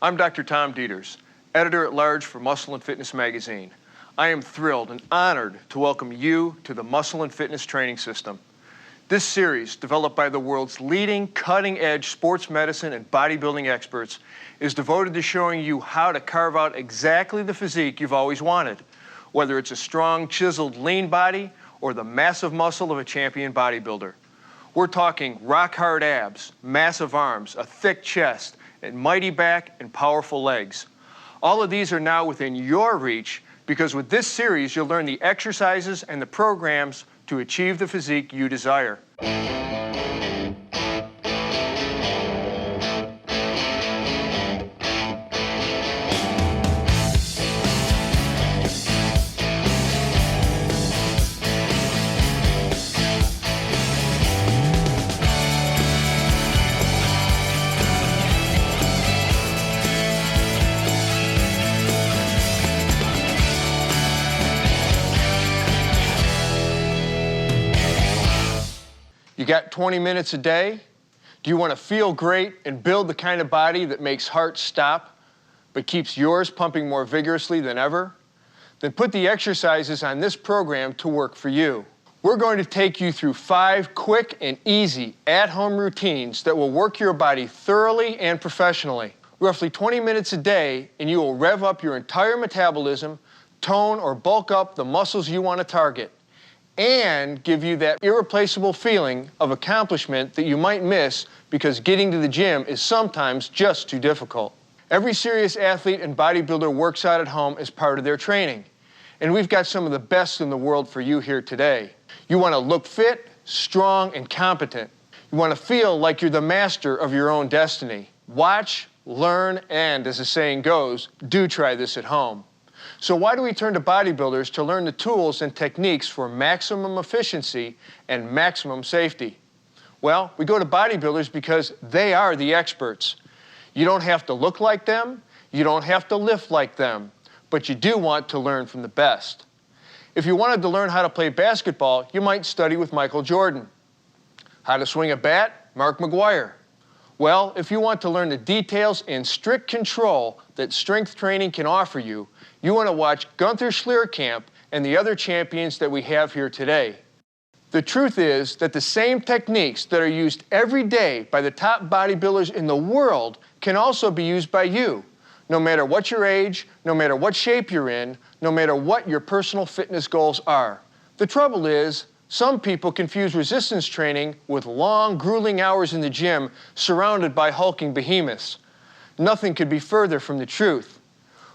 I'm Dr. Tom Dieters, editor-at-large for Muscle and Fitness magazine. I am thrilled and honored to welcome you to the Muscle and Fitness Training System. This series, developed by the world's leading cutting-edge sports medicine and bodybuilding experts, is devoted to showing you how to carve out exactly the physique you've always wanted, whether it's a strong, chiseled, lean body or the massive muscle of a champion bodybuilder. We're talking rock-hard abs, massive arms, a thick chest, and mighty back and powerful legs. All of these are now within your reach because with this series, you'll learn the exercises and the programs to achieve the physique you desire. You got 20 minutes a day? Do you want to feel great and build the kind of body that makes hearts stop, but keeps yours pumping more vigorously than ever? Then put the exercises on this program to work for you. We're going to take you through 5 quick and easy at-home routines that will work your body thoroughly and professionally. Roughly 20 minutes a day, and you will rev up your entire metabolism, tone or bulk up the muscles you want to target, and give you that irreplaceable feeling of accomplishment that you might miss because getting to the gym is sometimes just too difficult. Every serious athlete and bodybuilder works out at home as part of their training, and we've got some of the best in the world for you here today. You want to look fit, strong, and competent. You want to feel like you're the master of your own destiny. Watch, learn, and, as the saying goes, do try this at home. So why do we turn to bodybuilders to learn the tools and techniques for maximum efficiency and maximum safety? Well, we go to bodybuilders because they are the experts. You don't have to look like them, you don't have to lift like them, but you do want to learn from the best. If you wanted to learn how to play basketball, you might study with Michael Jordan. How to swing a bat? Mark McGuire. Well, if you want to learn the details and strict control that strength training can offer you, you want to watch Gunther Schlierkamp and the other champions that we have here today. The truth is that the same techniques that are used every day by the top bodybuilders in the world can also be used by you, no matter what your age, no matter what shape you're in, no matter what your personal fitness goals are. The trouble is, some people confuse resistance training with long, grueling hours in the gym surrounded by hulking behemoths. Nothing could be further from the truth.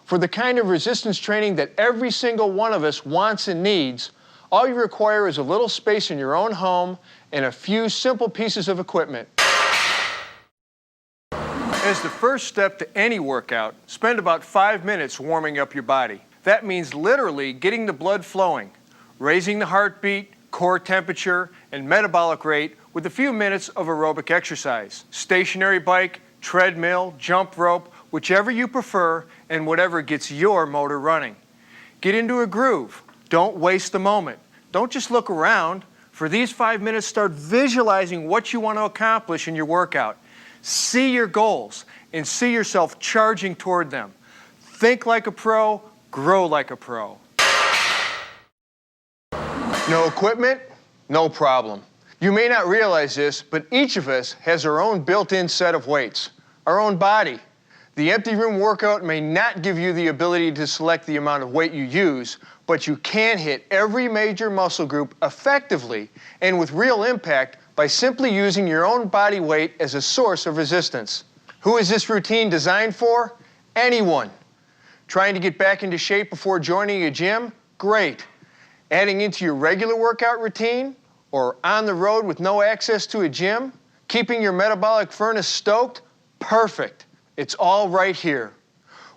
For the kind of resistance training that every single one of us wants and needs, all you require is a little space in your own home and a few simple pieces of equipment. As the first step to any workout, spend about 5 minutes warming up your body. That means literally getting the blood flowing, raising the heartbeat, core temperature, and metabolic rate with a few minutes of aerobic exercise. Stationary bike, treadmill, jump rope, whichever you prefer and whatever gets your motor running. Get into a groove. Don't waste a moment. Don't just look around. For these 5 minutes, start visualizing what you want to accomplish in your workout. See your goals and see yourself charging toward them. Think like a pro, grow like a pro. No equipment? No problem. You may not realize this, but each of us has our own built-in set of weights, our own body. The empty room workout may not give you the ability to select the amount of weight you use, but you can hit every major muscle group effectively and with real impact by simply using your own body weight as a source of resistance. Who is this routine designed for? Anyone. Trying to get back into shape before joining a gym? Great. Adding into your regular workout routine? Or on the road with no access to a gym? Keeping your metabolic furnace stoked? Perfect. It's all right here.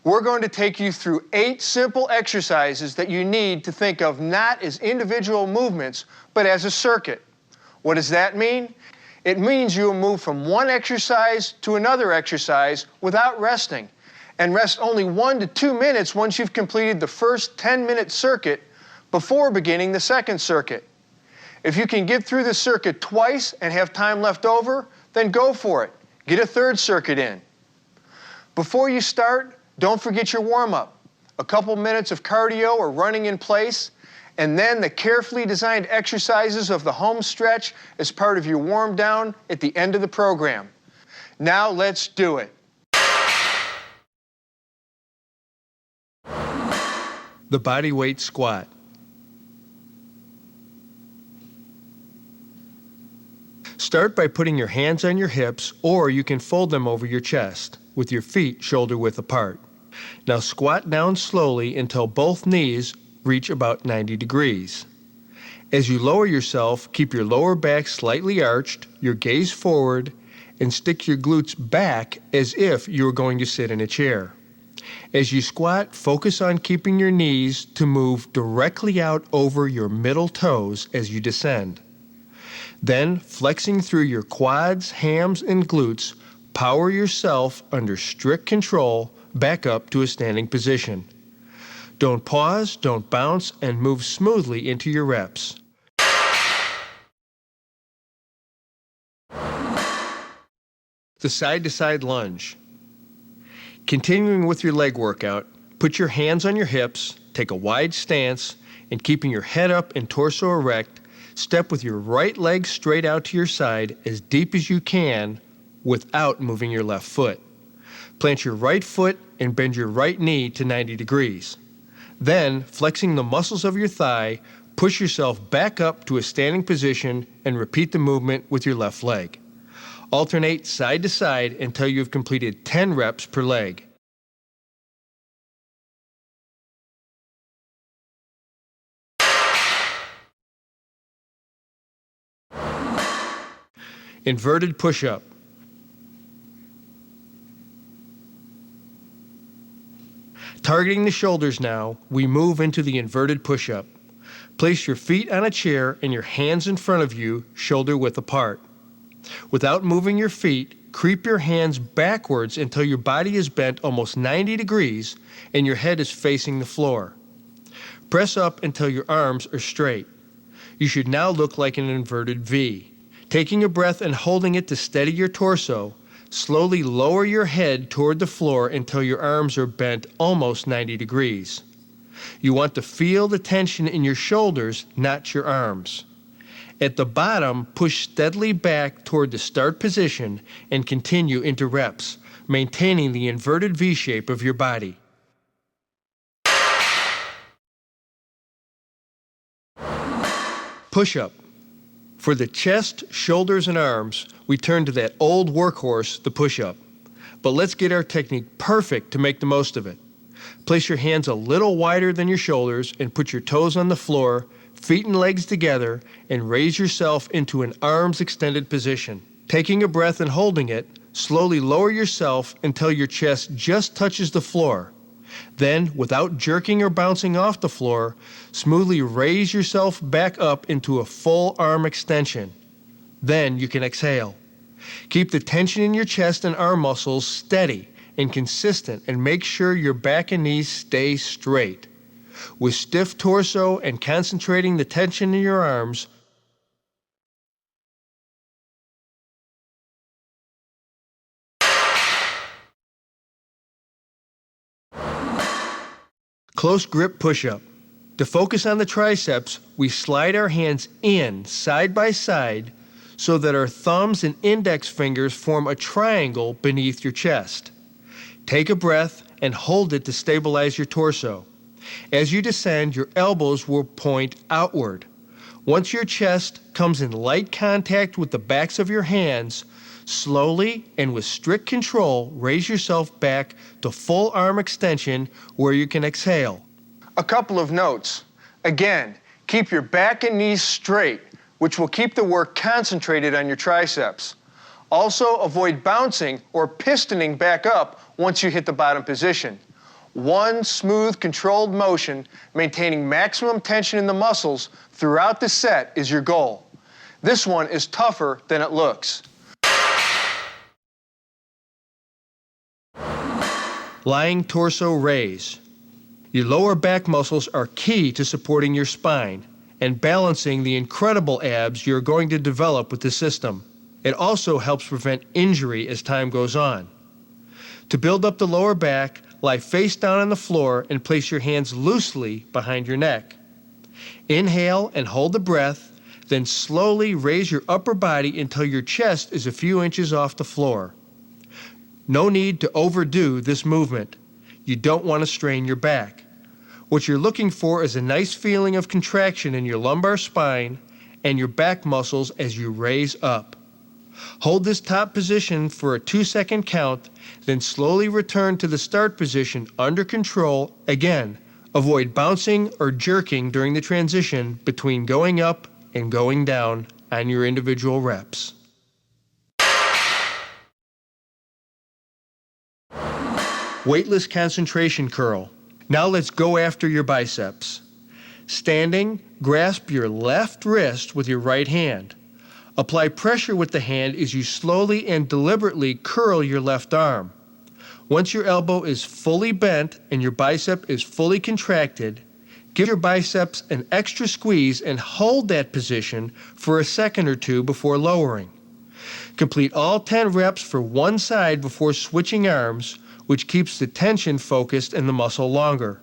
We're going to take you through 8 simple exercises that you need to think of not as individual movements, but as a circuit. What does that mean? It means you will move from one exercise to another exercise without resting, and rest only 1 to 2 minutes once you've completed the first 10-minute circuit before beginning the second circuit. If you can get through the circuit twice and have time left over, then go for it. Get a third circuit in. Before you start, don't forget your warm-up. A couple minutes of cardio or running in place, and then the carefully designed exercises of the home stretch as part of your warm down at the end of the program. Now let's do it. The body weight squat. Start by putting your hands on your hips, or you can fold them over your chest with your feet shoulder width apart. Now squat down slowly until both knees reach about 90 degrees. As you lower yourself, keep your lower back slightly arched, your gaze forward, and stick your glutes back as if you were going to sit in a chair. As you squat, focus on keeping your knees to move directly out over your middle toes as you descend. Then, flexing through your quads, hams, and glutes, power yourself under strict control back up to a standing position. Don't pause, don't bounce, and move smoothly into your reps. The side-to-side lunge. Continuing with your leg workout, put your hands on your hips, take a wide stance, and keeping your head up and torso erect, step with your right leg straight out to your side as deep as you can without moving your left foot. Plant your right foot and bend your right knee to 90 degrees. Then, flexing the muscles of your thigh, push yourself back up to a standing position and repeat the movement with your left leg. Alternate side to side until you have completed 10 reps per leg. Inverted push-up. Targeting the shoulders now, we move into the inverted push-up. Place your feet on a chair and your hands in front of you, shoulder width apart. Without moving your feet, creep your hands backwards until your body is bent almost 90 degrees and your head is facing the floor. Press up until your arms are straight. You should now look like an inverted V. Taking a breath and holding it to steady your torso, slowly lower your head toward the floor until your arms are bent almost 90 degrees. You want to feel the tension in your shoulders, not your arms. At the bottom, push steadily back toward the start position and continue into reps, maintaining the inverted V shape of your body. Push-up. For the chest, shoulders, and arms, we turn to that old workhorse, the push-up. But let's get our technique perfect to make the most of it. Place your hands a little wider than your shoulders and put your toes on the floor, feet and legs together, and raise yourself into an arms extended position. Taking a breath and holding it, slowly lower yourself until your chest just touches the floor. Then, without jerking or bouncing off the floor, smoothly raise yourself back up into a full arm extension. Then you can exhale. Keep the tension in your chest and arm muscles steady and consistent, and make sure your back and knees stay straight. With stiff torso and concentrating the tension in your arms, close grip push-up. To focus on the triceps, we slide our hands in side by side so that our thumbs and index fingers form a triangle beneath your chest. Take a breath and hold it to stabilize your torso. As you descend, your elbows will point outward. Once your chest comes in light contact with the backs of your hands, slowly and with strict control, raise yourself back to full arm extension where you can exhale. A couple of notes. Again, keep your back and knees straight, which will keep the work concentrated on your triceps. Also, avoid bouncing or pistoning back up once you hit the bottom position. One smooth, controlled motion, maintaining maximum tension in the muscles throughout the set is your goal. This one is tougher than it looks. Lying torso raise. Your lower back muscles are key to supporting your spine and balancing the incredible abs you're going to develop with this system. It also helps prevent injury as time goes on. To build up the lower back, lie face down on the floor and place your hands loosely behind your neck. Inhale and hold the breath, then slowly raise your upper body until your chest is a few inches off the floor. No need to overdo this movement. You don't want to strain your back. What you're looking for is a nice feeling of contraction in your lumbar spine and your back muscles as you raise up. Hold this top position for a 2-second count, then slowly return to the start position under control. Again, avoid bouncing or jerking during the transition between going up and going down on your individual reps. Weightless concentration curl. Now let's go after your biceps. Standing, grasp your left wrist with your right hand. Apply pressure with the hand as you slowly and deliberately curl your left arm. Once your elbow is fully bent and your bicep is fully contracted, give your biceps an extra squeeze and hold that position for a second or two before lowering. Complete all 10 reps for one side before switching arms, which keeps the tension focused in the muscle longer.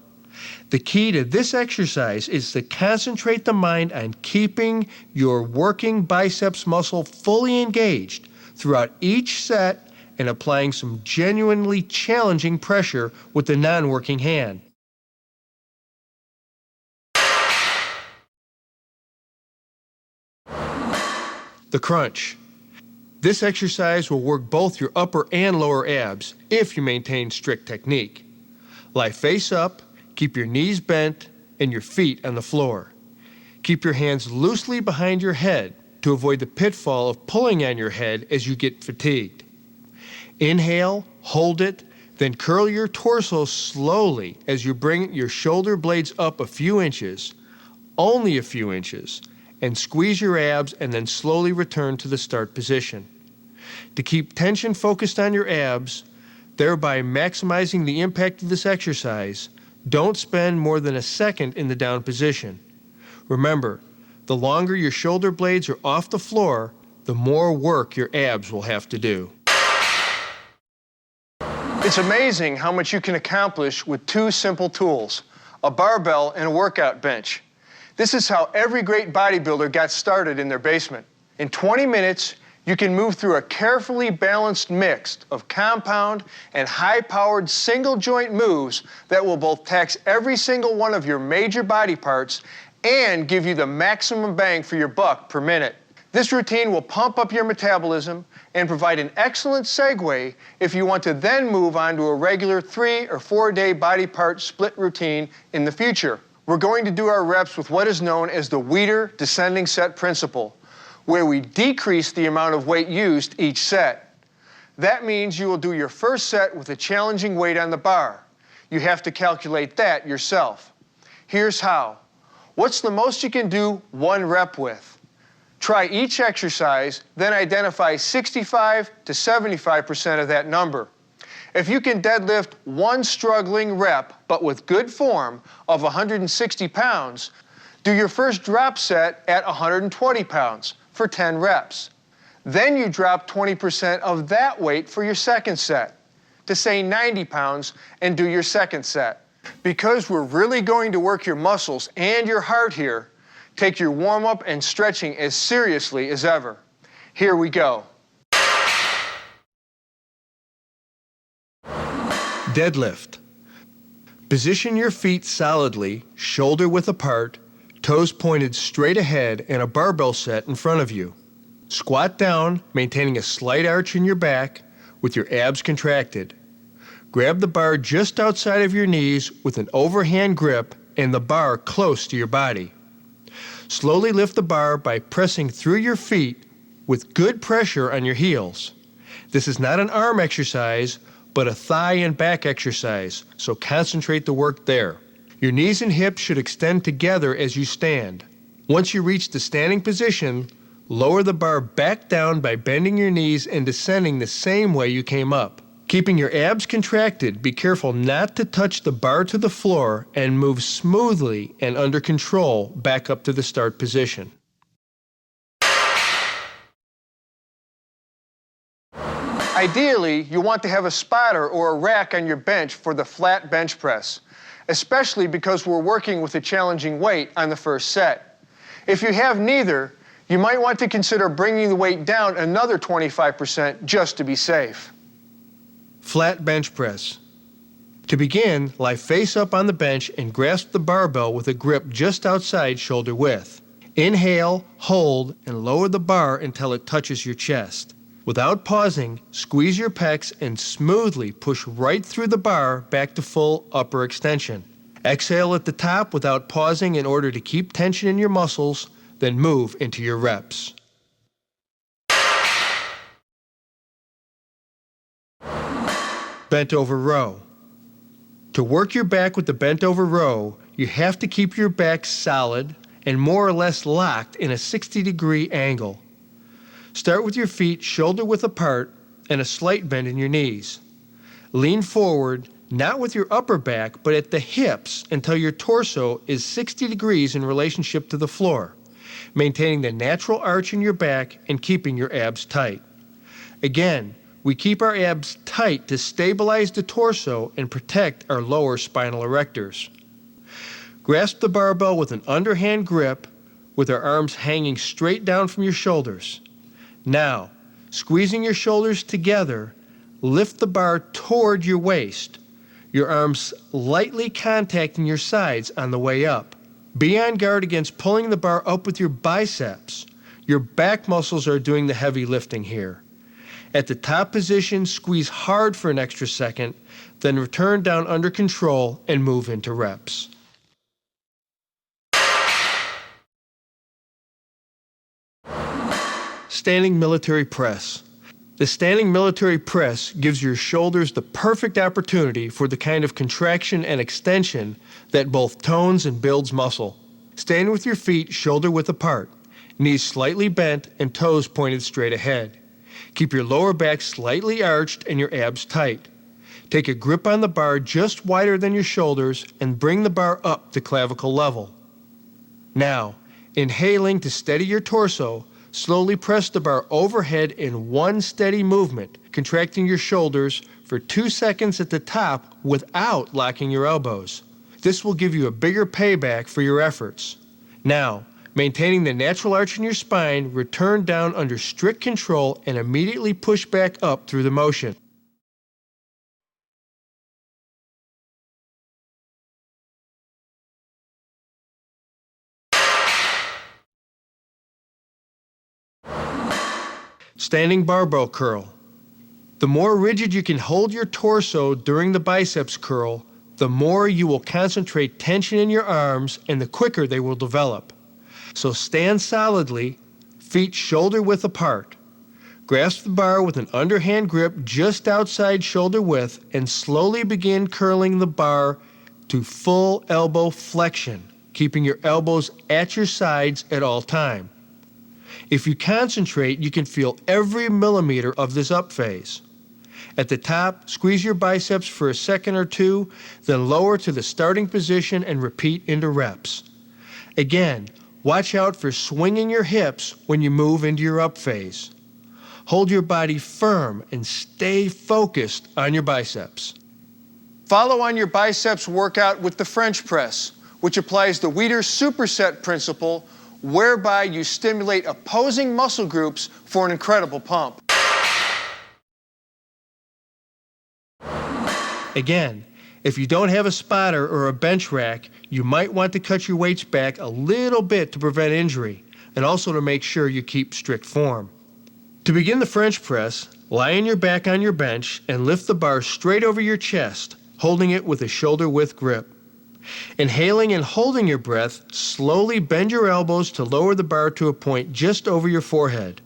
The key to this exercise is to concentrate the mind on keeping your working biceps muscle fully engaged throughout each set and applying some genuinely challenging pressure with the non-working hand. The crunch. This exercise will work both your upper and lower abs if you maintain strict technique. Lie face up, keep your knees bent and your feet on the floor. Keep your hands loosely behind your head to avoid the pitfall of pulling on your head as you get fatigued. Inhale, hold it, then curl your torso slowly as you bring your shoulder blades up a few inches, only a few inches, and squeeze your abs and then slowly return to the start position. To keep tension focused on your abs, thereby maximizing the impact of this exercise, don't spend more than a second in the down position. Remember, the longer your shoulder blades are off the floor, the more work your abs will have to do. It's amazing how much you can accomplish with 2 simple tools, a barbell and a workout bench. This is how every great bodybuilder got started in their basement. In 20 minutes, you can move through a carefully balanced mix of compound and high-powered single-joint moves that will both tax every single one of your major body parts and give you the maximum bang for your buck per minute. This routine will pump up your metabolism and provide an excellent segue if you want to then move on to a regular 3 or 4 day body part split routine in the future. We're going to do our reps with what is known as the Weider descending set principle, where we decrease the amount of weight used each set. That means you will do your first set with a challenging weight on the bar. You have to calculate that yourself. Here's how. What's the most you can do 1 rep with? Try each exercise, then identify 65 to 75% of that number. If you can deadlift 1 struggling rep, but with good form, of 160 pounds, do your first drop set at 120 pounds for 10 reps. Then you drop 20% of that weight for your second set, to say 90 pounds, and do your second set. Because we're really going to work your muscles and your heart here, take your warm-up and stretching as seriously as ever. Here we go. Deadlift. Position your feet solidly, shoulder width apart, toes pointed straight ahead, and a barbell set in front of you. Squat down, maintaining a slight arch in your back with your abs contracted. Grab the bar just outside of your knees with an overhand grip and the bar close to your body. Slowly lift the bar by pressing through your feet with good pressure on your heels. This is not an arm exercise, but a thigh and back exercise, so concentrate the work there. Your knees and hips should extend together as you stand. Once you reach the standing position, lower the bar back down by bending your knees and descending the same way you came up. Keeping your abs contracted, be careful not to touch the bar to the floor and move smoothly and under control back up to the start position. Ideally, you want to have a spotter or a rack on your bench for the flat bench press, especially because we're working with a challenging weight on the first set. If you have neither, you might want to consider bringing the weight down another 25% just to be safe. Flat bench press. To begin, lie face up on the bench and grasp the barbell with a grip just outside shoulder width. Inhale, hold, and lower the bar until it touches your chest. Without pausing, squeeze your pecs and smoothly push right through the bar back to full upper extension. Exhale at the top without pausing in order to keep tension in your muscles, then move into your reps. Bent over row. To work your back with the bent over row, you have to keep your back solid and more or less locked in a 60-degree angle. Start with your feet shoulder width apart and a slight bend in your knees. Lean forward, not with your upper back, but at the hips until your torso is 60 degrees in relationship to the floor, maintaining the natural arch in your back and keeping your abs tight. Again, we keep our abs tight to stabilize the torso and protect our lower spinal erectors. Grasp the barbell with an underhand grip with our arms hanging straight down from your shoulders. Now, squeezing your shoulders together, lift the bar toward your waist, your arms lightly contacting your sides on the way up. Be on guard against pulling the bar up with your biceps. Your back muscles are doing the heavy lifting here. At the top position, squeeze hard for an extra second, then return down under control and move into reps. Standing military press. The standing military press gives your shoulders the perfect opportunity for the kind of contraction and extension that both tones and builds muscle. Stand with your feet shoulder width apart, knees slightly bent and toes pointed straight ahead. Keep your lower back slightly arched and your abs tight. Take a grip on the bar just wider than your shoulders and bring the bar up to clavicle level. Now, inhaling to steady your torso, slowly press the bar overhead in one steady movement, contracting your shoulders for 2 seconds at the top without locking your elbows. This will give you a bigger payback for your efforts. Now, maintaining the natural arch in your spine, return down under strict control and immediately push back up through the motion. Standing barbell curl. The more rigid you can hold your torso during the biceps curl, the more you will concentrate tension in your arms and the quicker they will develop. So stand solidly, feet shoulder width apart. Grasp the bar with an underhand grip just outside shoulder width and slowly begin curling the bar to full elbow flexion, keeping your elbows at your sides at all time. If you concentrate, you can feel every millimeter of this up phase. At the top, squeeze your biceps for a second or two, then lower to the starting position and repeat into reps. Again, watch out for swinging your hips when you move into your up phase. Hold your body firm and stay focused on your biceps. Follow on your biceps workout with the French press, which applies the Weider's superset principle, whereby you stimulate opposing muscle groups for an incredible pump. Again, if you don't have a spotter or a bench rack, you might want to cut your weights back a little bit to prevent injury, and also to make sure you keep strict form. To begin the French press, lie on your back on your bench and lift the bar straight over your chest, holding it with a shoulder width grip. Inhaling and holding your breath, slowly bend your elbows to lower the bar to a point just over your forehead.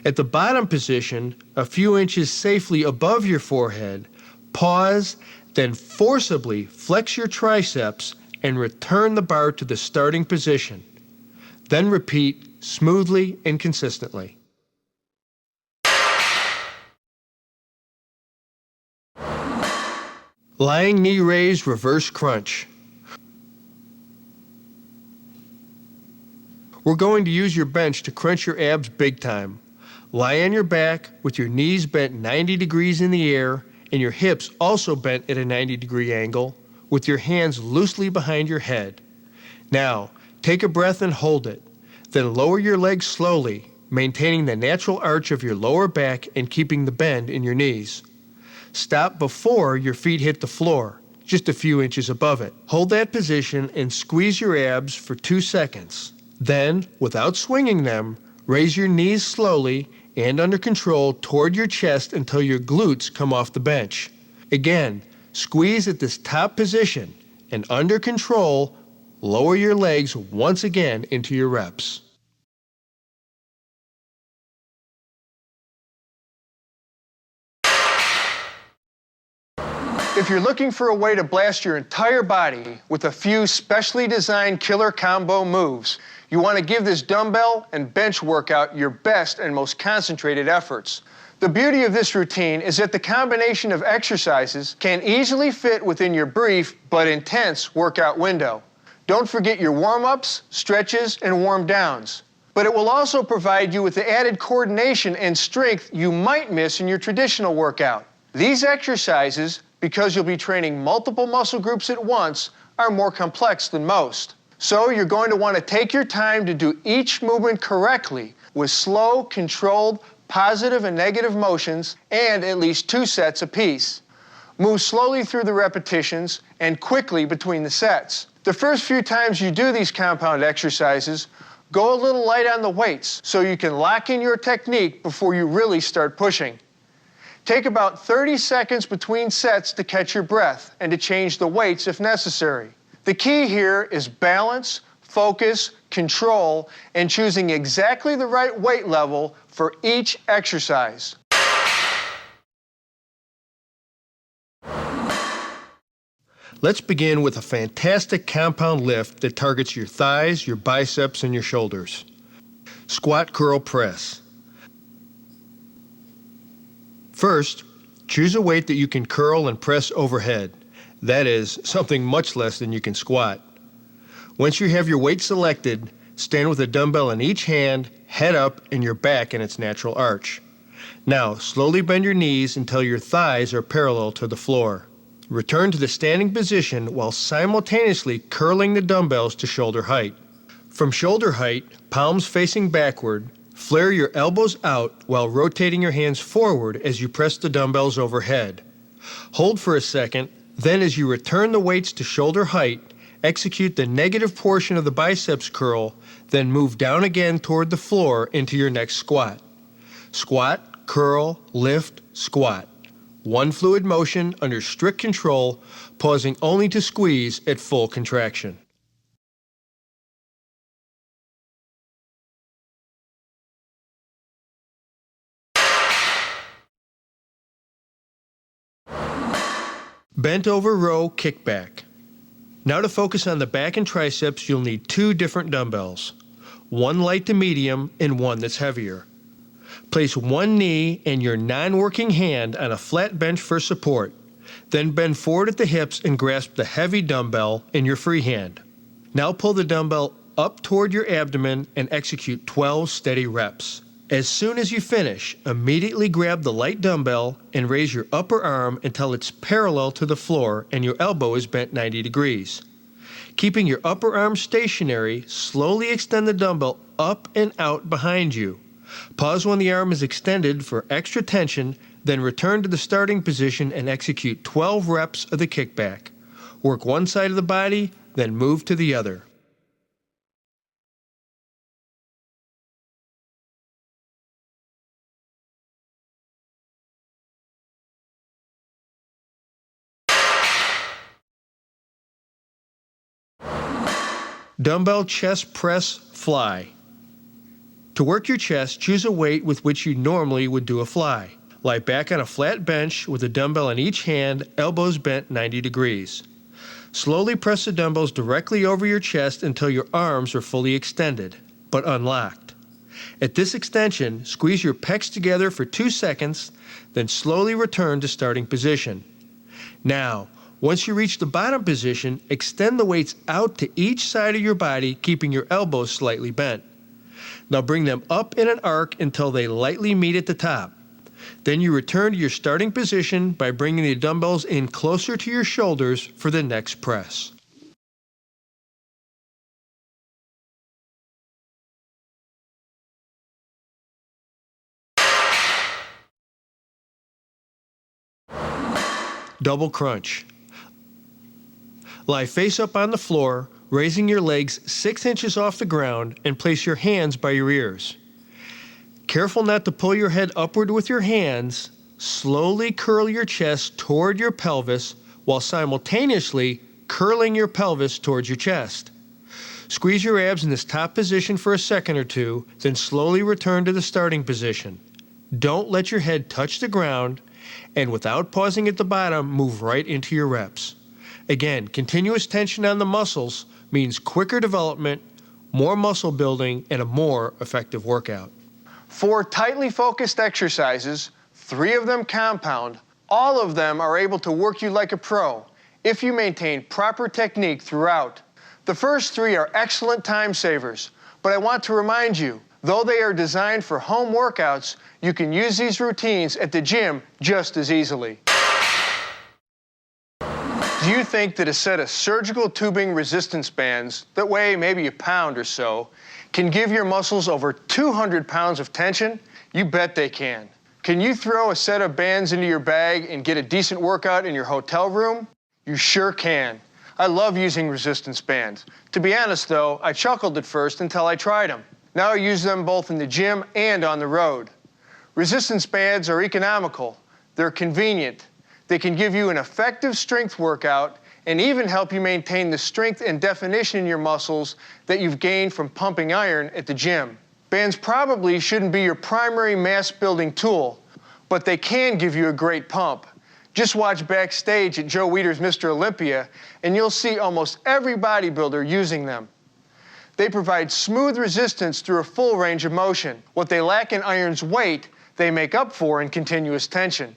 At the bottom position, a few inches safely above your forehead, pause, then forcibly flex your triceps and return the bar to the starting position. Then repeat smoothly and consistently. Lying knee raise reverse crunch. We're going to use your bench to crunch your abs big time. Lie on your back with your knees bent 90 degrees in the air and your hips also bent at a 90-degree angle with your hands loosely behind your head. Now, take a breath and hold it. Then lower your legs slowly, maintaining the natural arch of your lower back and keeping the bend in your knees. Stop before your feet hit the floor, just a few inches above it. Hold that position and squeeze your abs for 2 seconds. Then, without swinging them, raise your knees slowly and under control toward your chest until your glutes come off the bench. Again, squeeze at this top position and under control, lower your legs once again into your reps. If you're looking for a way to blast your entire body with a few specially designed killer combo moves, you want to give this dumbbell and bench workout your best and most concentrated efforts. The beauty of this routine is that the combination of exercises can easily fit within your brief but intense workout window. Don't forget your warm-ups, stretches, and warm-downs. But it will also provide you with the added coordination and strength you might miss in your traditional workout. These exercises, because you'll be training multiple muscle groups at once, are more complex than most. So you're going to want to take your time to do each movement correctly with slow, controlled, positive and negative motions and at least 2 sets apiece. Move slowly through the repetitions and quickly between the sets. The first few times you do these compound exercises, go a little light on the weights so you can lock in your technique before you really start pushing. Take about 30 seconds between sets to catch your breath and to change the weights if necessary. The key here is balance, focus, control, and choosing exactly the right weight level for each exercise. Let's begin with a fantastic compound lift that targets your thighs, your biceps, and your shoulders. Squat curl press. First, choose a weight that you can curl and press overhead. That is, something much less than you can squat. Once you have your weight selected, stand with a dumbbell in each hand, head up, and your back in its natural arch. Now, slowly bend your knees until your thighs are parallel to the floor. Return to the standing position while simultaneously curling the dumbbells to shoulder height. From shoulder height, palms facing backward, flare your elbows out while rotating your hands forward as you press the dumbbells overhead. Hold for a second, then as you return the weights to shoulder height, execute the negative portion of the biceps curl, then move down again toward the floor into your next squat. Squat, curl, lift, squat. One fluid motion under strict control, pausing only to squeeze at full contraction. Bent over row kickback. Now to focus on the back and triceps, you'll need 2 different dumbbells. One light to medium and one that's heavier. Place one knee and your non-working hand on a flat bench for support. Then bend forward at the hips and grasp the heavy dumbbell in your free hand. Now pull the dumbbell up toward your abdomen and execute 12 steady reps. As soon as you finish, immediately grab the light dumbbell and raise your upper arm until it's parallel to the floor and your elbow is bent 90 degrees. Keeping your upper arm stationary, slowly extend the dumbbell up and out behind you. Pause when the arm is extended for extra tension, then return to the starting position and execute 12 reps of the kickback. Work one side of the body, then move to the other. Dumbbell chest press fly. To work your chest, choose a weight with which you normally would do a fly. Lie back on a flat bench with a dumbbell in each hand, elbows bent 90 degrees. Slowly press the dumbbells directly over your chest until your arms are fully extended, but unlocked. At this extension, squeeze your pecs together for 2 seconds, then slowly return to starting position. Now, once you reach the bottom position, extend the weights out to each side of your body, keeping your elbows slightly bent. Now bring them up in an arc until they lightly meet at the top. Then you return to your starting position by bringing the dumbbells in closer to your shoulders for the next press. Double crunch. Lie face up on the floor, raising your legs 6 inches off the ground, and place your hands by your ears. Careful not to pull your head upward with your hands. Slowly curl your chest toward your pelvis while simultaneously curling your pelvis towards your chest. Squeeze your abs in this top position for a second or two, then slowly return to the starting position. Don't let your head touch the ground, and without pausing at the bottom, move right into your reps. Again, continuous tension on the muscles means quicker development, more muscle building, and a more effective workout. 4 tightly focused exercises, 3 of them compound. All of them are able to work you like a pro if you maintain proper technique throughout. The first 3 are excellent time savers, but I want to remind you, though they are designed for home workouts, you can use these routines at the gym just as easily. Do you think that a set of surgical tubing resistance bands that weigh maybe a pound or so can give your muscles over 200 pounds of tension? You bet they can. Can you throw a set of bands into your bag and get a decent workout in your hotel room? You sure can. I love using resistance bands. To be honest though, I chuckled at first until I tried them. Now I use them both in the gym and on the road. Resistance bands are economical. They're convenient. They can give you an effective strength workout and even help you maintain the strength and definition in your muscles that you've gained from pumping iron at the gym. Bands probably shouldn't be your primary mass building tool, but they can give you a great pump. Just watch backstage at Joe Weider's Mr. Olympia and you'll see almost every bodybuilder using them. They provide smooth resistance through a full range of motion. What they lack in iron's weight, they make up for in continuous tension.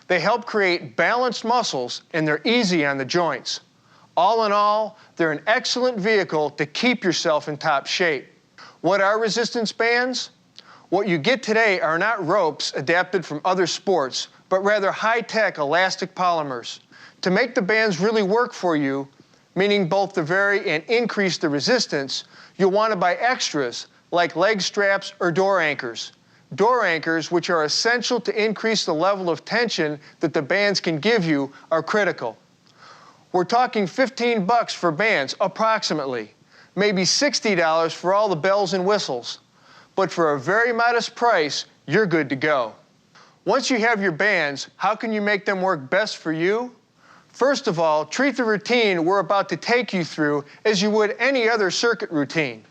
They help create balanced muscles and they're easy on the joints. All in all, they're an excellent vehicle to keep yourself in top shape. What are resistance bands? What you get today are not ropes adapted from other sports, but rather high-tech elastic polymers. To make the bands really work for you, meaning both to vary and increase the resistance, you'll want to buy extras like leg straps or door anchors. Door anchors, which are essential to increase the level of tension that the bands can give you, are critical. We're talking $15 for bands, approximately. Maybe $60 for all the bells and whistles. But for a very modest price, you're good to go. Once you have your bands, how can you make them work best for you? First of all, treat the routine we're about to take you through as you would any other circuit routine.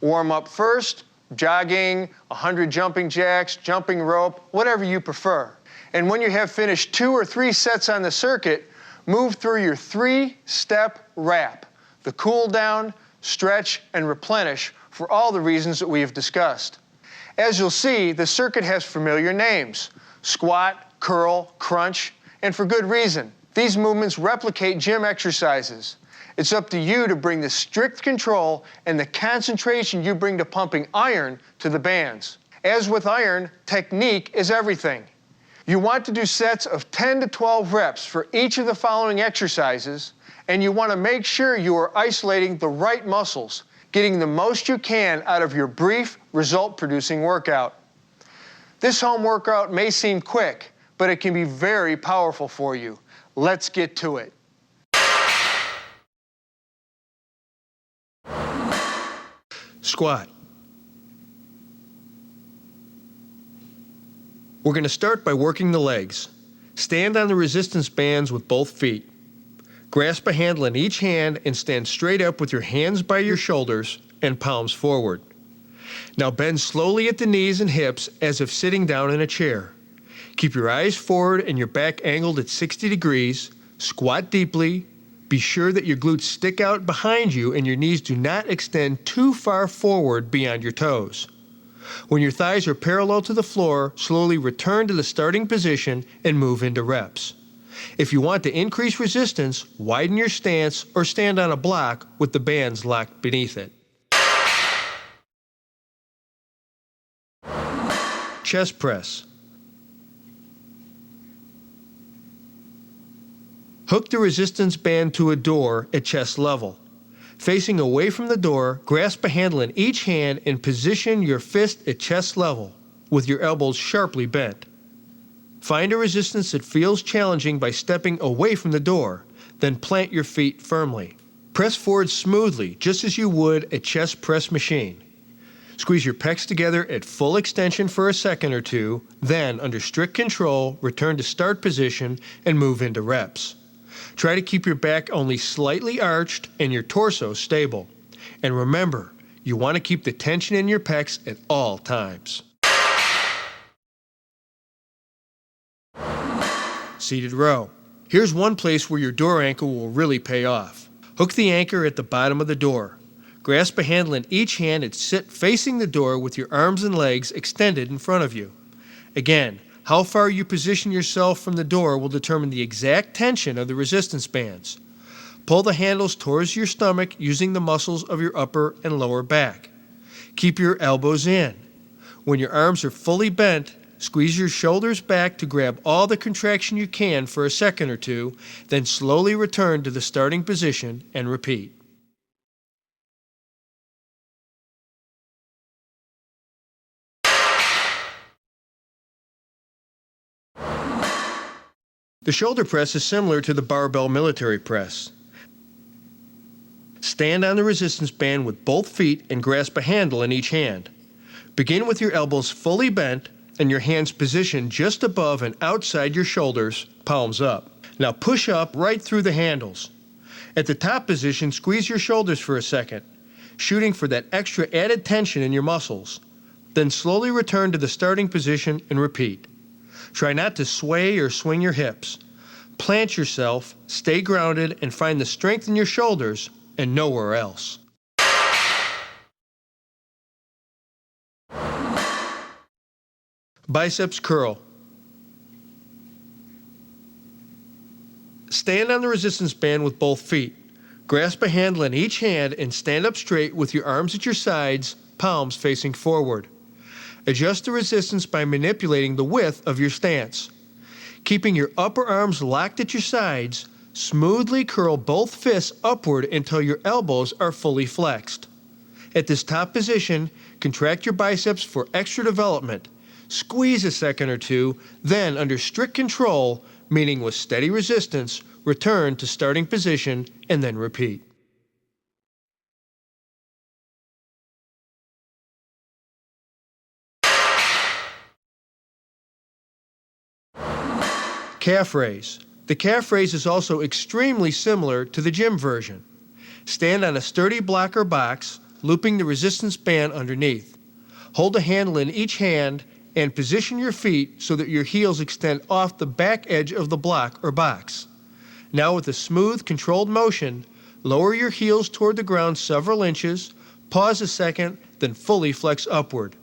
Warm up first, jogging, 100 jumping jacks, jumping rope, whatever you prefer. And when you have finished 2 or 3 sets on the circuit, move through your 3-step wrap, the cool down, stretch, and replenish for all the reasons that we have discussed. As you'll see, the circuit has familiar names: squat, curl, crunch, and for good reason. These movements replicate gym exercises. It's up to you to bring the strict control and the concentration you bring to pumping iron to the bands. As with iron, technique is everything. You want to do sets of 10 to 12 reps for each of the following exercises, and you want to make sure you are isolating the right muscles, getting the most you can out of your brief, result-producing workout. This home workout may seem quick, but it can be very powerful for you. Let's get to it. Squat. We're going to start by working the legs. Stand on the resistance bands with both feet. Grasp a handle in each hand and stand straight up with your hands by your shoulders and palms forward. Now bend slowly at the knees and hips as if sitting down in a chair. Keep your eyes forward and your back angled at 60 degrees. Squat deeply. Be sure that your glutes stick out behind you and your knees do not extend too far forward beyond your toes. When your thighs are parallel to the floor, slowly return to the starting position and move into reps. If you want to increase resistance, widen your stance or stand on a block with the bands locked beneath it. chest press. Hook the resistance band to a door at chest level. Facing away from the door, grasp a handle in each hand and position your fist at chest level, with your elbows sharply bent. Find a resistance that feels challenging by stepping away from the door, then plant your feet firmly. Press forward smoothly, just as you would a chest press machine. Squeeze your pecs together at full extension for a second or two, then, under strict control, return to start position and move into reps. Try to keep your back only slightly arched and your torso stable. And remember, you want to keep the tension in your pecs at all times. Seated row. Here's one place where your door anchor will really pay off. Hook the anchor at the bottom of the door. Grasp a handle in each hand and sit facing the door with your arms and legs extended in front of you. Again, how far you position yourself from the door will determine the exact tension of the resistance bands. Pull the handles towards your stomach using the muscles of your upper and lower back. Keep your elbows in. When your arms are fully bent, squeeze your shoulders back to grab all the contraction you can for a second or two, then slowly return to the starting position and repeat. The shoulder press is similar to the barbell military press. Stand on the resistance band with both feet and grasp a handle in each hand. Begin with your elbows fully bent and your hands positioned just above and outside your shoulders, palms up. Now push up right through the handles. At the top position, squeeze your shoulders for a second, shooting for that extra added tension in your muscles. Then slowly return to the starting position and repeat. Try not to sway or swing your hips. Plant yourself, stay grounded, and find the strength in your shoulders and nowhere else. Biceps curl. Stand on the resistance band with both feet. Grasp a handle in each hand and stand up straight with your arms at your sides, palms facing forward. Adjust the resistance by manipulating the width of your stance. Keeping your upper arms locked at your sides, smoothly curl both fists upward until your elbows are fully flexed. At this top position, contract your biceps for extra development. Squeeze a second or two, then under strict control, meaning with steady resistance, return to starting position and then repeat. Calf raise. The calf raise is also extremely similar to the gym version. Stand on a sturdy block or box, looping the resistance band underneath. Hold a handle in each hand and position your feet so that your heels extend off the back edge of the block or box. Now with a smooth, controlled motion, lower your heels toward the ground several inches, pause a second, then fully flex upward.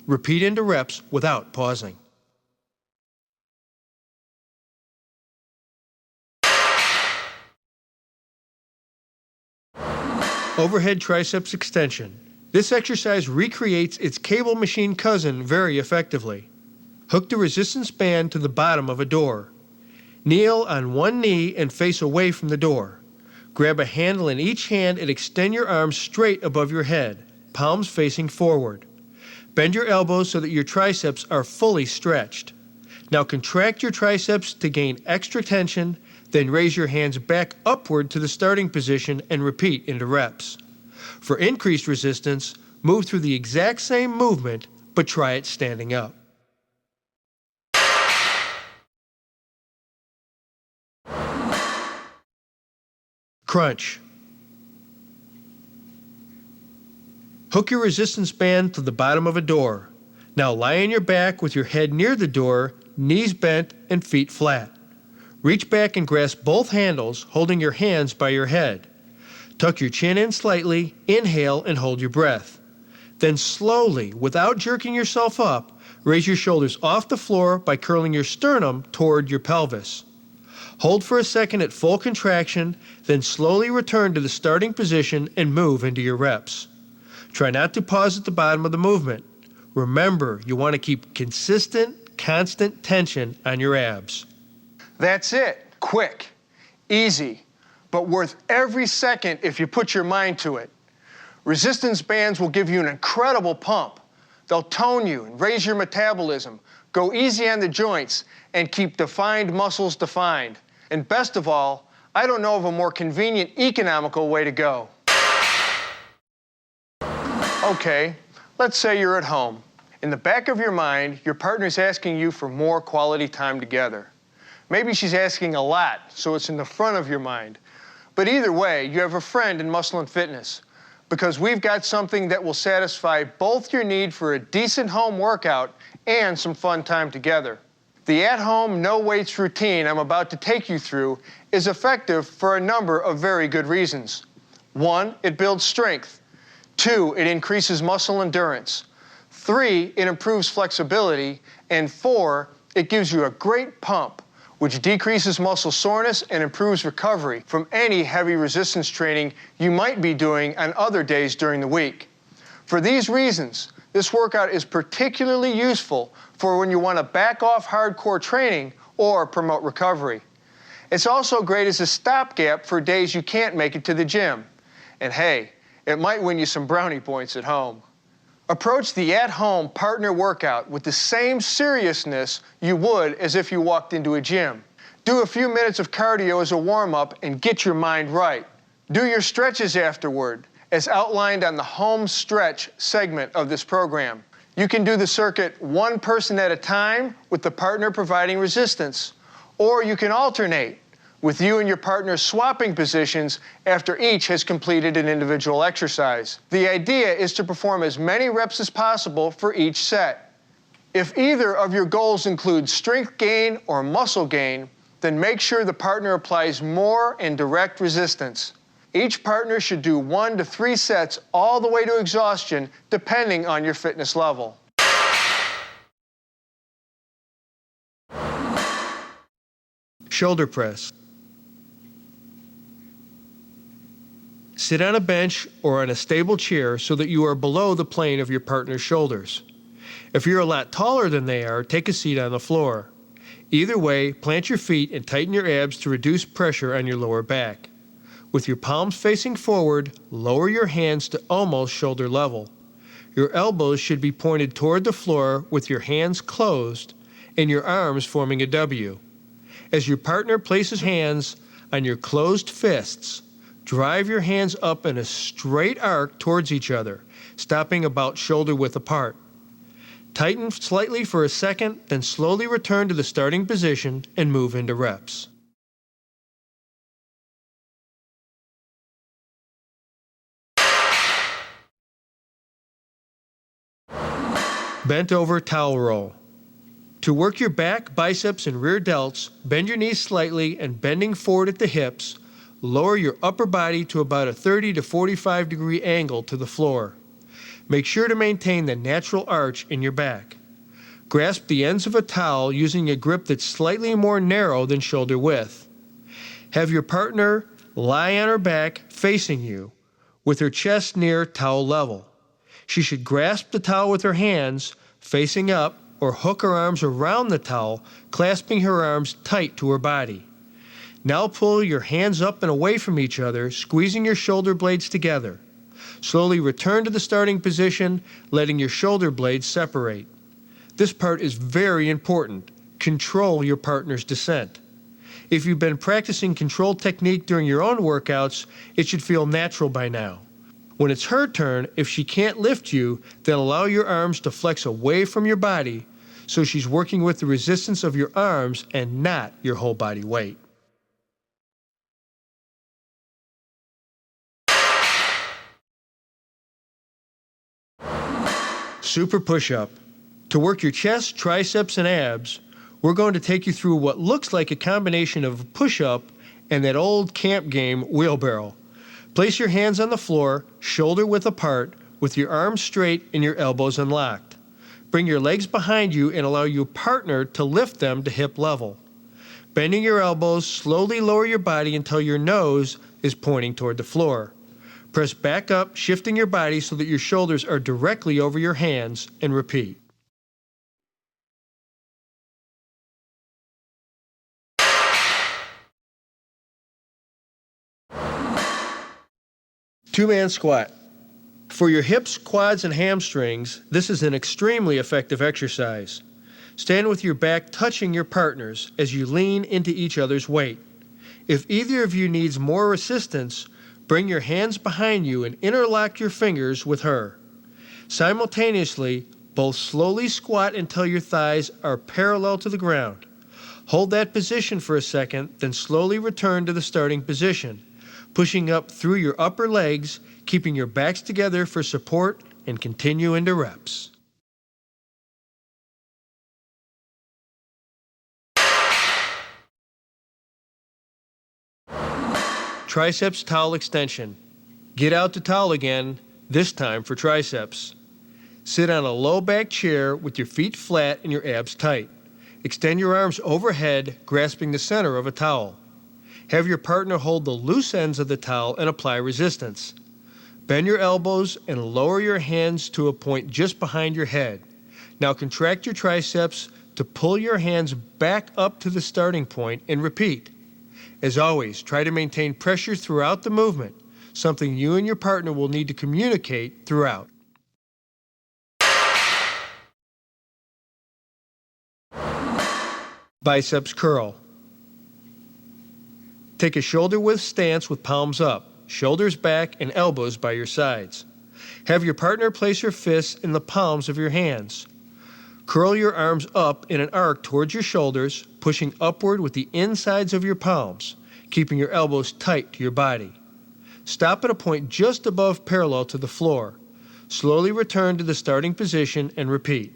Repeat into reps without pausing. Overhead triceps extension. This exercise recreates its cable machine cousin very effectively. Hook the resistance band to the bottom of a door. Kneel on one knee and face away from the door. Grab a handle in each hand and extend your arms straight above your head, palms facing forward. Bend your elbows so that your triceps are fully stretched. Now contract your triceps to gain extra tension, then raise your hands back upward to the starting position and repeat into reps. For increased resistance, move through the exact same movement, but try it standing up. Crunch. Hook your resistance band to the bottom of a door. Now lie on your back with your head near the door, knees bent, and feet flat. Reach back and grasp both handles, holding your hands by your head. Tuck your chin in slightly, inhale, and hold your breath. Then slowly, without jerking yourself up, raise your shoulders off the floor by curling your sternum toward your pelvis. Hold for a second at full contraction, then slowly return to the starting position and move into your reps. Try not to pause at the bottom of the movement. Remember, you want to keep consistent, constant tension on your abs. That's it. Quick, easy, but worth every second if you put your mind to it. Resistance bands will give you an incredible pump. They'll tone you and raise your metabolism, go easy on the joints, and keep defined muscles defined. And best of all, I don't know of a more convenient, economical way to go. Okay, let's say you're at home. In the back of your mind, your partner's asking you for more quality time together. Maybe she's asking a lot, so it's in the front of your mind. But either way, you have a friend in Muscle and Fitness, because we've got something that will satisfy both your need for a decent home workout and some fun time together. The at-home, no-weights routine I'm about to take you through is effective for a number of very good reasons. 1, it builds strength. 2, it increases muscle endurance. 3, it improves flexibility. And 4, it gives you a great pump, which decreases muscle soreness and improves recovery from any heavy resistance training you might be doing on other days during the week. For these reasons, this workout is particularly useful for when you want to back off hardcore training or promote recovery. It's also great as a stopgap for days you can't make it to the gym. And hey, it might win you some brownie points at home. Approach the at-home partner workout with the same seriousness you would as if you walked into a gym. Do a few minutes of cardio as a warm-up and get your mind right. Do your stretches afterward, as outlined on the home stretch segment of this program. You can do the circuit one person at a time with the partner providing resistance, or you can alternate, with you and your partner swapping positions after each has completed an individual exercise. The idea is to perform as many reps as possible for each set. If either of your goals include strength gain or muscle gain, then make sure the partner applies more and direct resistance. Each partner should do 1 to 3 sets all the way to exhaustion, depending on your fitness level. Shoulder press. Sit on a bench or on a stable chair so that you are below the plane of your partner's shoulders. If you're a lot taller than they are, take a seat on the floor. Either way, plant your feet and tighten your abs to reduce pressure on your lower back. With your palms facing forward, lower your hands to almost shoulder level. Your elbows should be pointed toward the floor with your hands closed and your arms forming a W. As your partner places hands on your closed fists, drive your hands up in a straight arc towards each other, stopping about shoulder width apart. Tighten slightly for a second, then slowly return to the starting position and move into reps. Bent over towel roll. To work your back, biceps, and rear delts, bend your knees slightly and bending forward at the hips, lower your upper body to about a 30 to 45 degree angle to the floor. Make sure to maintain the natural arch in your back. Grasp the ends of a towel using a grip that's slightly more narrow than shoulder width. Have your partner lie on her back facing you, with her chest near towel level. She should grasp the towel with her hands facing up or hook her arms around the towel, clasping her arms tight to her body. Now pull your hands up and away from each other, squeezing your shoulder blades together. Slowly return to the starting position, letting your shoulder blades separate. This part is very important. Control your partner's descent. If you've been practicing control technique during your own workouts, it should feel natural by now. When it's her turn, if she can't lift you, then allow your arms to flex away from your body so she's working with the resistance of your arms and not your whole body weight. Super push-up. To work your chest, triceps, and abs, we're going to take you through what looks like a combination of a push-up and that old camp game, wheelbarrow. Place your hands on the floor, shoulder width apart, with your arms straight and your elbows unlocked. Bring your legs behind you and allow your partner to lift them to hip level. Bending your elbows, slowly lower your body until your nose is pointing toward the floor. Press back up, shifting your body so that your shoulders are directly over your hands, and repeat. Two-man squat. For your hips, quads, and hamstrings, this is an extremely effective exercise. Stand with your back touching your partner's as you lean into each other's weight. If either of you needs more assistance, bring your hands behind you and interlock your fingers with her. Simultaneously, both slowly squat until your thighs are parallel to the ground. Hold that position for a second, then slowly return to the starting position, pushing up through your upper legs, keeping your backs together for support, and continue into reps. Triceps towel extension. Get out the towel again, this time for triceps. Sit on a low back chair with your feet flat and your abs tight. Extend your arms overhead, grasping the center of a towel. Have your partner hold the loose ends of the towel and apply resistance. Bend your elbows and lower your hands to a point just behind your head. Now contract your triceps to pull your hands back up to the starting point and repeat. As always, try to maintain pressure throughout the movement, something you and your partner will need to communicate throughout. Biceps curl. Take a shoulder-width stance with palms up, shoulders back, and elbows by your sides. Have your partner place her fists in the palms of your hands. Curl your arms up in an arc towards your shoulders, pushing upward with the insides of your palms, keeping your elbows tight to your body. Stop at a point just above parallel to the floor. Slowly return to the starting position and repeat.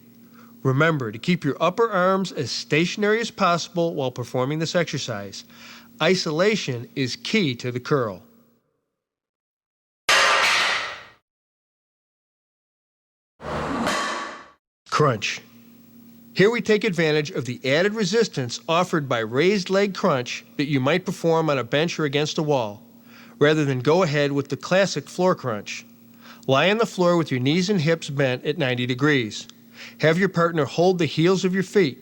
Remember to keep your upper arms as stationary as possible while performing this exercise. Isolation is key to the curl. Crunch. Here we take advantage of the added resistance offered by raised leg crunch that you might perform on a bench or against a wall, rather than go ahead with the classic floor crunch. Lie on the floor with your knees and hips bent at 90 degrees. Have your partner hold the heels of your feet.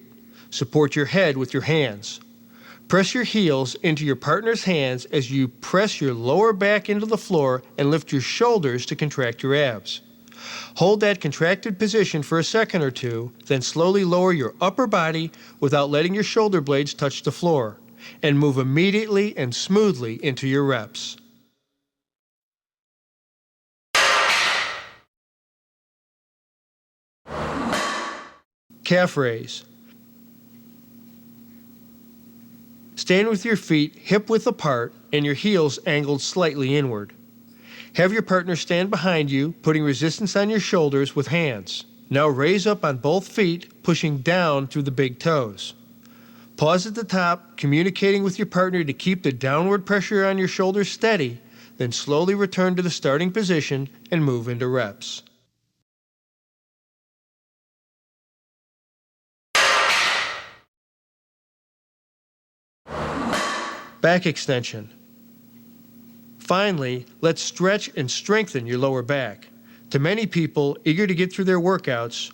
Support your head with your hands. Press your heels into your partner's hands as you press your lower back into the floor and lift your shoulders to contract your abs. Hold that contracted position for a second or two, then slowly lower your upper body without letting your shoulder blades touch the floor, and move immediately and smoothly into your reps. Calf raise. Stand with your feet hip-width apart and your heels angled slightly inward. Have your partner stand behind you, putting resistance on your shoulders with hands. Now raise up on both feet, pushing down through the big toes. Pause at the top, communicating with your partner to keep the downward pressure on your shoulders steady, then slowly return to the starting position and move into reps. Back extension. Finally, let's stretch and strengthen your lower back. To many people eager to get through their workouts,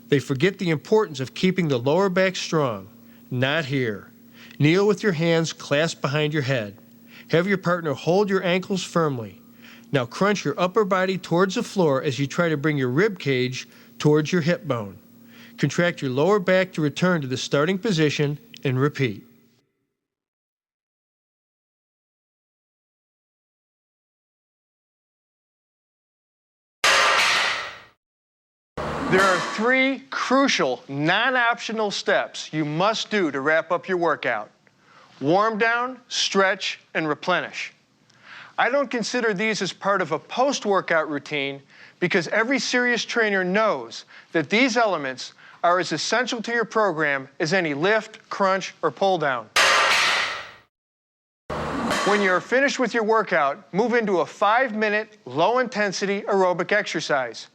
they forget the importance of keeping the lower back strong. Not here. Kneel with your hands clasped behind your head. Have your partner hold your ankles firmly. Now crunch your upper body towards the floor as you try to bring your rib cage towards your hip bone. Contract your lower back to return to the starting position and repeat. There are 3 crucial, non-optional steps you must do to wrap up your workout. Warm down, stretch, and replenish. I don't consider these as part of a post-workout routine because every serious trainer knows that these elements are as essential to your program as any lift, crunch, or pull down. When you're finished with your workout, move into a 5-minute, low-intensity aerobic exercise.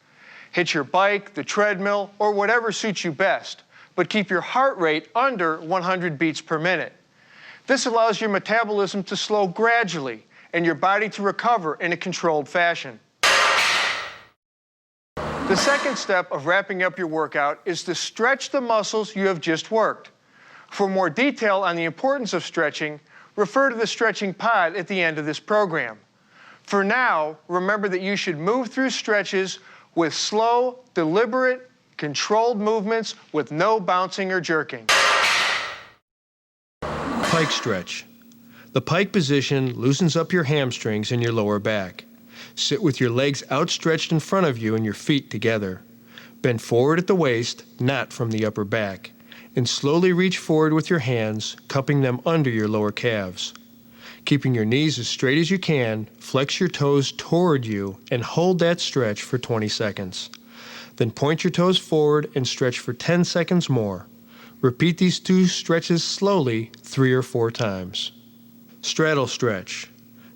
Hit your bike, the treadmill, or whatever suits you best, but keep your heart rate under 100 beats per minute. This allows your metabolism to slow gradually and your body to recover in a controlled fashion. The second step of wrapping up your workout is to stretch the muscles you have just worked. For more detail on the importance of stretching, refer to the stretching pod at the end of this program. For now, remember that you should move through stretches with slow, deliberate, controlled movements with no bouncing or jerking. Pike stretch. The pike position loosens up your hamstrings and your lower back. Sit with your legs outstretched in front of you and your feet together. Bend forward at the waist, not from the upper back, and slowly reach forward with your hands, cupping them under your lower calves. Keeping your knees as straight as you can, flex your toes toward you and hold that stretch for 20 seconds. Then point your toes forward and stretch for 10 seconds more. Repeat these two stretches slowly 3 or 4 times. Straddle stretch.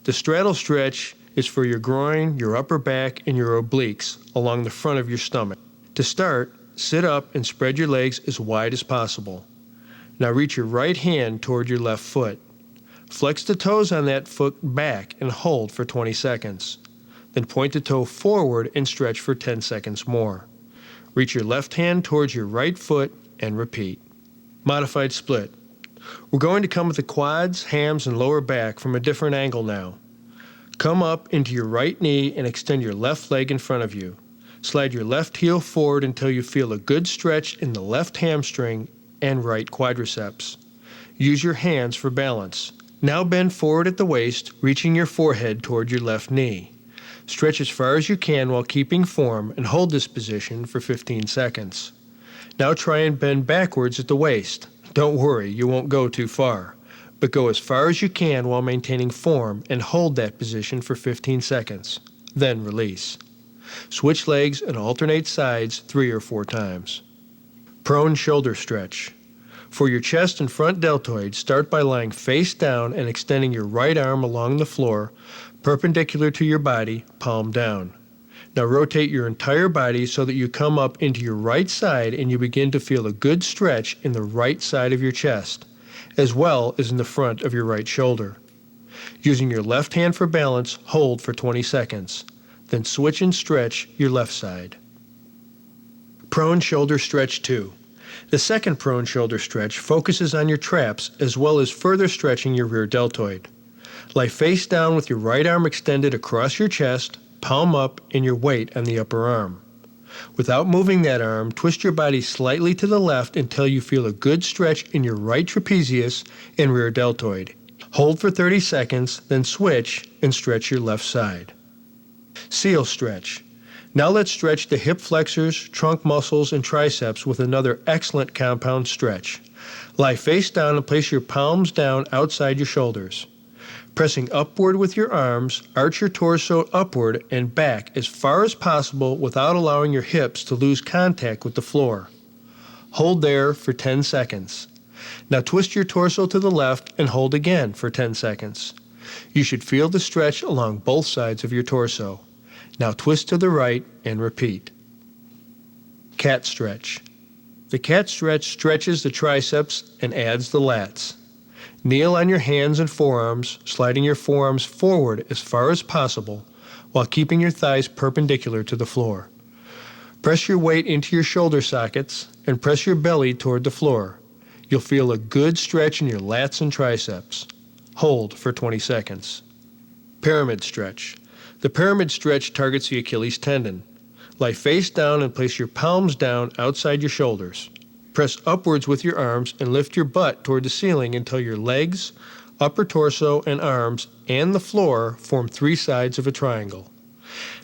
The straddle stretch is for your groin, your upper back, and your obliques along the front of your stomach. To start, sit up and spread your legs as wide as possible. Now reach your right hand toward your left foot. Flex the toes on that foot back and hold for 20 seconds. Then point the toe forward and stretch for 10 seconds more. Reach your left hand towards your right foot and repeat. Modified split. We're going to come with the quads, hams, and lower back from a different angle now. Come up into your right knee and extend your left leg in front of you. Slide your left heel forward until you feel a good stretch in the left hamstring and right quadriceps. Use your hands for balance. Now bend forward at the waist, reaching your forehead toward your left knee. Stretch as far as you can while keeping form and hold this position for 15 seconds. Now try and bend backwards at the waist. Don't worry, you won't go too far, but go as far as you can while maintaining form and hold that position for 15 seconds. Then release. Switch legs and alternate sides 3 or 4 times. Prone shoulder stretch. For your chest and front deltoid, start by lying face down and extending your right arm along the floor, perpendicular to your body, palm down. Now rotate your entire body so that you come up into your right side and you begin to feel a good stretch in the right side of your chest, as well as in the front of your right shoulder. Using your left hand for balance, hold for 20 seconds. Then switch and stretch your left side. Prone shoulder stretch 2. The second prone shoulder stretch focuses on your traps as well as further stretching your rear deltoid. Lie face down with your right arm extended across your chest, palm up, and your weight on the upper arm. Without moving that arm, twist your body slightly to the left until you feel a good stretch in your right trapezius and rear deltoid. Hold for 30 seconds, then switch and stretch your left side. Seal stretch. Now let's stretch the hip flexors, trunk muscles, and triceps with another excellent compound stretch. Lie face down and place your palms down outside your shoulders. Pressing upward with your arms, arch your torso upward and back as far as possible without allowing your hips to lose contact with the floor. Hold there for 10 seconds. Now twist your torso to the left and hold again for 10 seconds. You should feel the stretch along both sides of your torso. Now twist to the right and repeat. Cat stretch. The cat stretch stretches the triceps and adds the lats. Kneel on your hands and forearms, sliding your forearms forward as far as possible while keeping your thighs perpendicular to the floor. Press your weight into your shoulder sockets and press your belly toward the floor. You'll feel a good stretch in your lats and triceps. Hold for 20 seconds. Pyramid stretch. The pyramid stretch targets the Achilles tendon. Lie face down and place your palms down outside your shoulders. Press upwards with your arms and lift your butt toward the ceiling until your legs, upper torso, and arms and the floor form 3 sides of a triangle.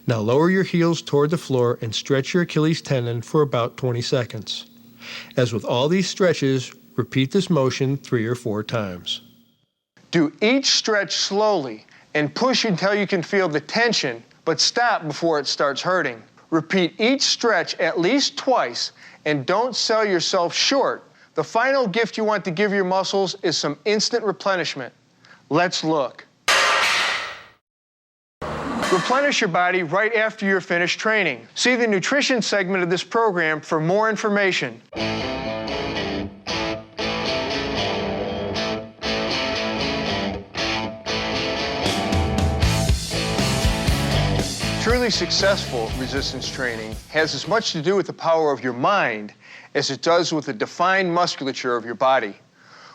Now lower your heels toward the floor and stretch your Achilles tendon for about 20 seconds. As with all these stretches, repeat this motion 3 or 4 times. Do each stretch slowly and push until you can feel the tension, but stop before it starts hurting. Repeat each stretch at least twice and don't sell yourself short. The final gift you want to give your muscles is some instant replenishment. Let's look. Replenish your body right after you're finished training. See the nutrition segment of this program for more information. Truly successful resistance training has as much to do with the power of your mind as it does with the defined musculature of your body.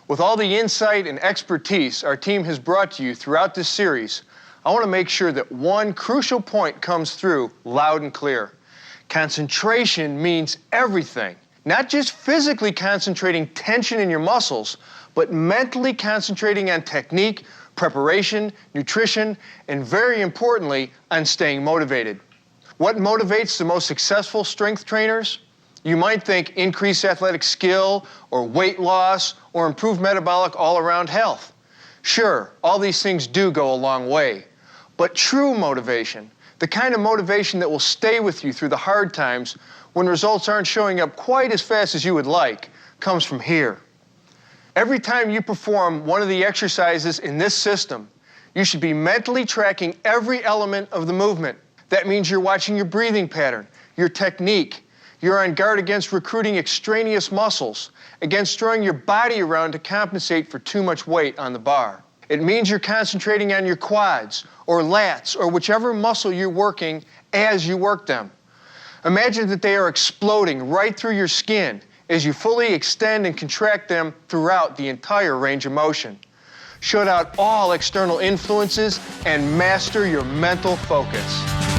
With all the insight and expertise our team has brought to you throughout this series, I want to make sure that one crucial point comes through loud and clear. Concentration means everything. Not just physically concentrating tension in your muscles, but mentally concentrating on technique, preparation, nutrition, and very importantly, on staying motivated. What motivates the most successful strength trainers? You might think increased athletic skill, or weight loss, or improved metabolic all-around health. Sure, all these things do go a long way. But true motivation, the kind of motivation that will stay with you through the hard times when results aren't showing up quite as fast as you would like, comes from here. Every time you perform one of the exercises in this system, you should be mentally tracking every element of the movement. That means you're watching your breathing pattern, your technique. You're on guard against recruiting extraneous muscles, against throwing your body around to compensate for too much weight on the bar. It means you're concentrating on your quads or lats or whichever muscle you're working as you work them. Imagine that they are exploding right through your skin as you fully extend and contract them throughout the entire range of motion. Shut out all external influences and master your mental focus.